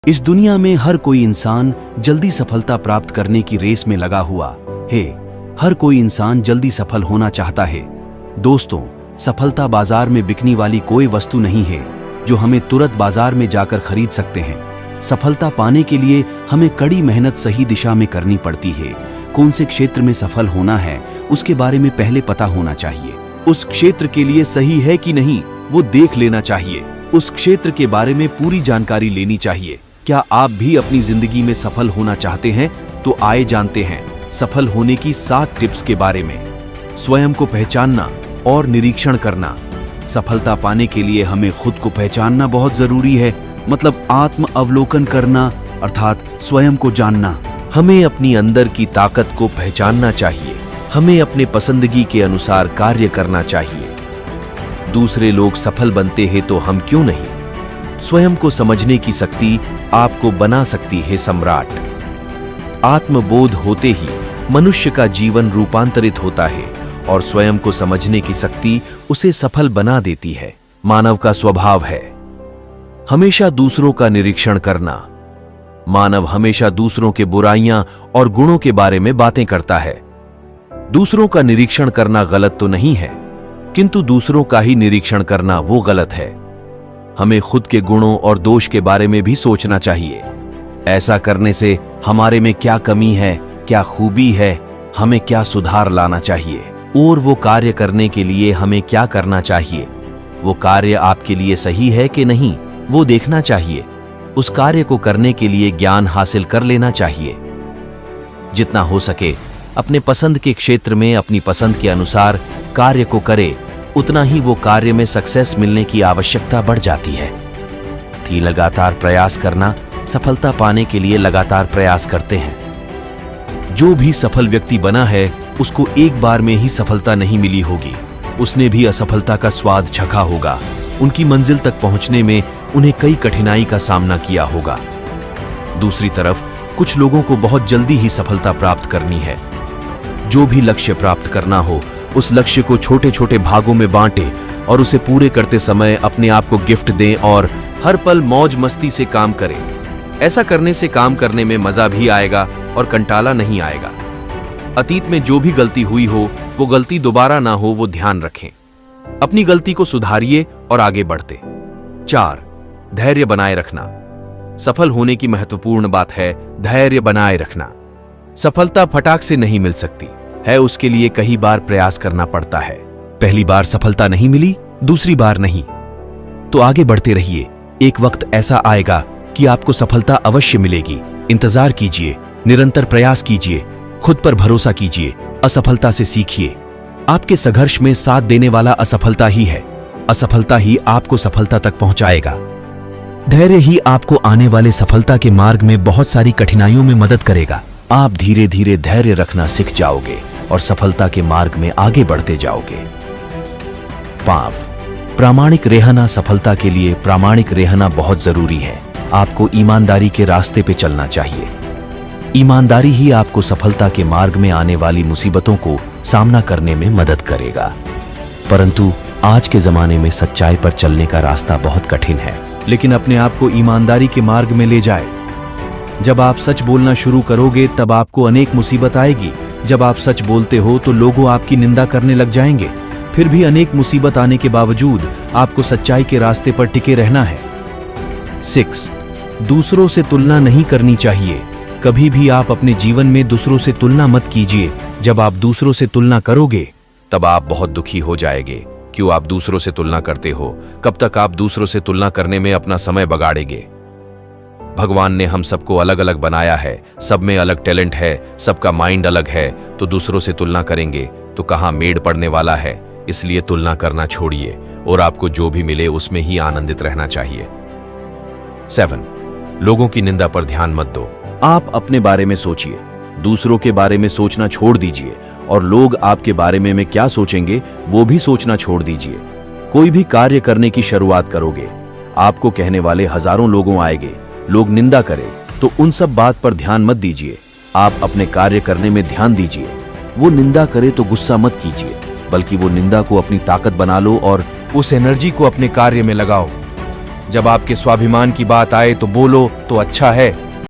इस दुनिया में हर कोई इंसान जल्दी सफलता प्राप्त करने की रेस में लगा हुआ है। हर कोई इंसान जल्दी सफल होना चाहता है। दोस्तों, सफलता बाजार में बिकने वाली कोई वस्तु नहीं है जो हमें तुरंत बाजार में जाकर खरीद सकते हैं। सफलता पाने के लिए हमें कड़ी मेहनत सही दिशा में करनी पड़ती है। कौन से क्षेत्र में सफल होना है उसके बारे में पहले पता होना चाहिए। उस क्षेत्र के लिए सही है कि नहीं वो देख लेना चाहिए। उस क्षेत्र के बारे में पूरी जानकारी लेनी चाहिए। क्या आप भी अपनी जिंदगी में सफल होना चाहते हैं? तो आइए जानते हैं सफल होने की 7 टिप्स के बारे में। स्वयं को पहचानना और निरीक्षण करना। सफलता पाने के लिए हमें खुद को पहचानना बहुत जरूरी है, मतलब आत्म अवलोकन करना, अर्थात स्वयं को जानना। हमें अपनी अंदर की ताकत को पहचानना चाहिए। हमें अपने पसंदगी के अनुसार कार्य करना चाहिए। दूसरे लोग सफल बनते हैं तो हम क्यों नहीं? स्वयं को समझने की शक्ति आपको बना सकती है सम्राट। आत्मबोध होते ही मनुष्य का जीवन रूपांतरित होता है और स्वयं को समझने की शक्ति उसे सफल बना देती है। मानव का स्वभाव है हमेशा दूसरों का निरीक्षण करना। मानव हमेशा दूसरों के बुराइयां और गुणों के बारे में बातें करता है। दूसरों का निरीक्षण करना गलत तो नहीं है, किंतु दूसरों का ही निरीक्षण करना वो गलत है। हमें खुद के गुणों और दोष के बारे में भी सोचना चाहिए। ऐसा करने से हमारे में क्या कमी है, क्या खूबी है, हमें क्या सुधार लाना चाहिए और वो कार्य करने के लिए हमें क्या करना चाहिए। वो कार्य आपके लिए सही है कि नहीं वो देखना चाहिए। उस कार्य को करने के लिए ज्ञान हासिल कर लेना चाहिए। जितना हो सके अपने पसंद के क्षेत्र में अपनी पसंद के अनुसार कार्य को करे, उतना ही वो कार्य में सक्सेस मिलने की आवश्यकता बढ़ जाती है। लगातार प्रयास करना। सफलता पाने के लिए लगातार प्रयास करते हैं। जो भी सफल व्यक्ति बना है उसको एक बार में ही सफलता नहीं मिली होगी। उसने भी असफलता का स्वाद चखा होगा। उनकी मंजिल तक पहुंचने में उन्हें कई कठिनाई का सामना किया होगा। दूसरी तरफ कुछ लोगों को बहुत जल्दी ही सफलता प्राप्त करनी है। जो भी लक्ष्य प्राप्त करना हो उस लक्ष्य को छोटे छोटे भागों में बांटे और उसे पूरे करते समय अपने आप को गिफ्ट दें और हर पल मौज मस्ती से काम करें। ऐसा करने से काम करने में मजा भी आएगा और कंटाला नहीं आएगा। अतीत में जो भी गलती हुई हो वो गलती दोबारा ना हो वो ध्यान रखें। अपनी गलती को सुधारिए और आगे बढ़ते। 4. धैर्य बनाए रखना। सफल होने की महत्वपूर्ण बात है धैर्य बनाए रखना। सफलता फटाक से नहीं मिल सकती है, उसके लिए कई बार प्रयास करना पड़ता है। पहली बार सफलता नहीं मिली, दूसरी बार नहीं, तो आगे बढ़ते रहिए। एक वक्त ऐसा आएगा कि आपको सफलता अवश्य मिलेगी। इंतजार कीजिए, निरंतर प्रयास कीजिए, खुद पर भरोसा कीजिए, असफलता से सीखिए। आपके संघर्ष में साथ देने वाला असफलता ही है। असफलता ही आपको सफलता तक पहुंचाएगा। धैर्य ही आपको आने वाले सफलता के मार्ग में बहुत सारी कठिनाइयों में मदद करेगा। आप धीरे धीरे धैर्य रखना सीख जाओगे और सफलता के मार्ग में आगे बढ़ते जाओगे। 5. प्रामाणिक रहना। सफलता के लिए प्रामाणिक रहना बहुत जरूरी है। आपको ईमानदारी के रास्ते पे चलना चाहिए। ईमानदारी ही आपको सफलता के मार्ग में आने वाली मुसीबतों को सामना करने में मदद करेगा। परंतु आज के जमाने में सच्चाई पर चलने का रास्ता बहुत कठिन है, लेकिन अपने आप को ईमानदारी के मार्ग में ले जाए। जब आप सच बोलना शुरू करोगे तब आपको अनेक मुसीबत आएगी। जब आप सच बोलते हो तो लोग आपकी निंदा करने लग जाएंगे। फिर भी अनेक मुसीबत आने के बावजूद आपको सच्चाई के रास्ते पर टिके रहना है। 6. दूसरों से तुलना नहीं करनी चाहिए। कभी भी आप अपने जीवन में दूसरों से तुलना मत कीजिए। जब आप दूसरों से तुलना करोगे तब आप बहुत दुखी हो जाएंगे। क्यों आप दूसरों से तुलना करते हो? कब तक आप दूसरों से तुलना करने में अपना समय बगाड़ेंगे? भगवान ने हम सबको अलग अलग बनाया है, सब में अलग टैलेंट है, सबका माइंड अलग है, तो दूसरों से तुलना करेंगे तो कहाँ मेड़ पड़ने वाला है। इसलिए तुलना करना छोड़िए और आपको जो भी मिले उसमें ही आनंदित रहना चाहिए। 7. लोगों की निंदा पर ध्यान मत दो। आप अपने बारे में सोचिए, दूसरों के बारे में सोचना छोड़ दीजिए और लोग आपके बारे में क्या सोचेंगे वो भी सोचना छोड़ दीजिए। कोई भी कार्य करने की शुरुआत करोगे, आपको कहने वाले हजारों लोगों आएंगे। लोग निंदा करें तो उन सब बात पर ध्यान मत दीजिए। आप अपने कार्य करने में ध्यान दीजिए। वो निंदा करे तो गुस्सा मत कीजिए, बल्कि वो निंदा को अपनी ताकत बना लो और उस एनर्जी को अपने कार्य में लगाओ। जब आपके स्वाभिमान की बात आए तो बोलो तो अच्छा है,